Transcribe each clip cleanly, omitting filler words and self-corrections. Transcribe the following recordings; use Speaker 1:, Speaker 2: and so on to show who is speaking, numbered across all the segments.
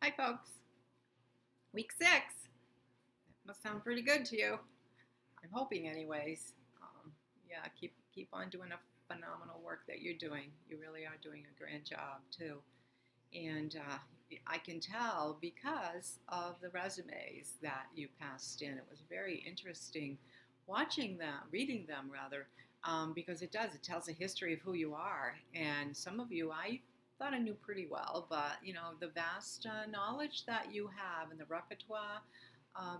Speaker 1: Hi, folks. Week 6. That must sound pretty good to you. I'm hoping, anyways. Yeah, keep on doing a phenomenal work that you're doing. You really are doing a grand job too. And I can tell because of the resumes that you passed in. It was very interesting watching them, reading them rather, because it does. It tells a history of who you are. And some of you, I thought I knew pretty well, but the vast knowledge that you have and the repertoire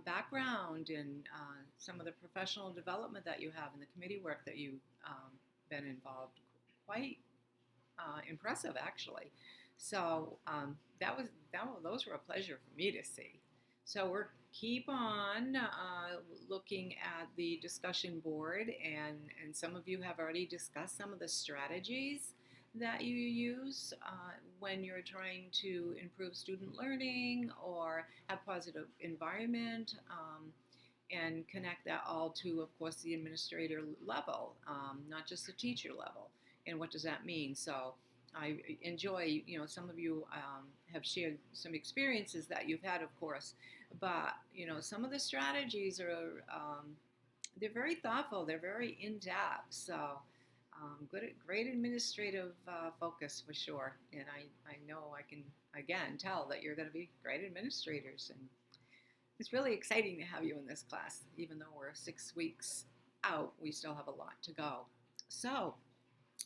Speaker 1: background and some of the professional development that you have and the committee work that you've been involved, quite impressive actually. So those were a pleasure for me to see. So we're keep on looking at the discussion board, and some of you have already discussed some of the strategies that you use when you're trying to improve student learning or have positive environment, and connect that all to, of course, the administrator level, not just the teacher level. And what does that mean? So I enjoy, some of you have shared some experiences that you've had, of course, but, some of the strategies are, they're very thoughtful, they're very in-depth. So great administrative focus for sure. And I know I can, again, tell that you're going to be great administrators. And it's really exciting to have you in this class. Even though we're 6 weeks out, we still have a lot to go. So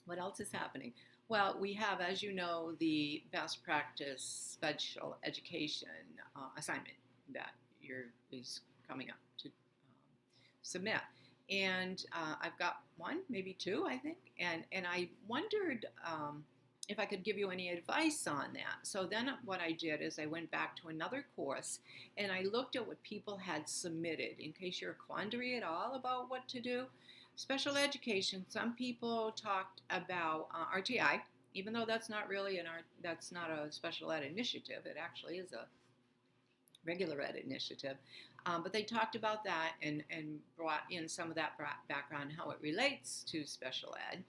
Speaker 1: what else is happening? Well, we have, as you know, the best practice special education assignment that is coming up to submit. And I've got one, maybe two, I think. And I wondered if I could give you any advice on that. So then what I did is I went back to another course and I looked at what people had submitted in case you're a quandary at all about what to do. Special education, some people talked about RTI, even though that's not really that's not a special ed initiative. It actually is a regular ed initiative. But they talked about that and brought in some of that background, how it relates to special ed,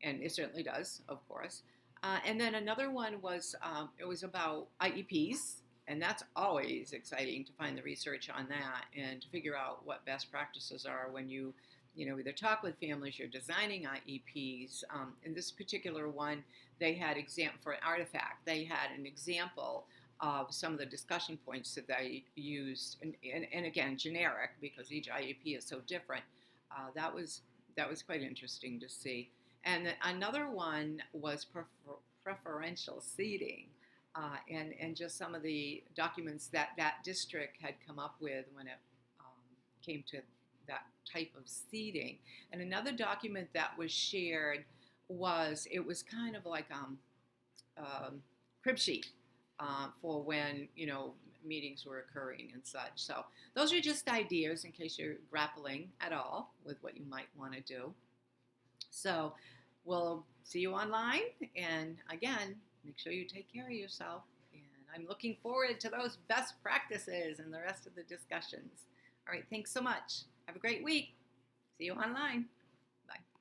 Speaker 1: and it certainly does, of course. And then another one was, it was about IEPs, and that's always exciting to find the research on that and to figure out what best practices are when you either talk with families, you're designing IEPs. In this particular one, they had for an artifact, they had an example of some of the discussion points that they used, and again, generic, because each IEP is so different. That was quite interesting to see. And another one was preferential seating, and just some of the documents that district had come up with when it came to that type of seating. And another document that was shared was kind of like crib sheet for when meetings were occurring and such. So those are just ideas in case you're grappling at all with what you might want to do. So we'll see you online, and again, make sure you take care of yourself. And I'm looking forward to those best practices and the rest of the discussions. All right, thanks so much. Have a great week. See you online. Bye.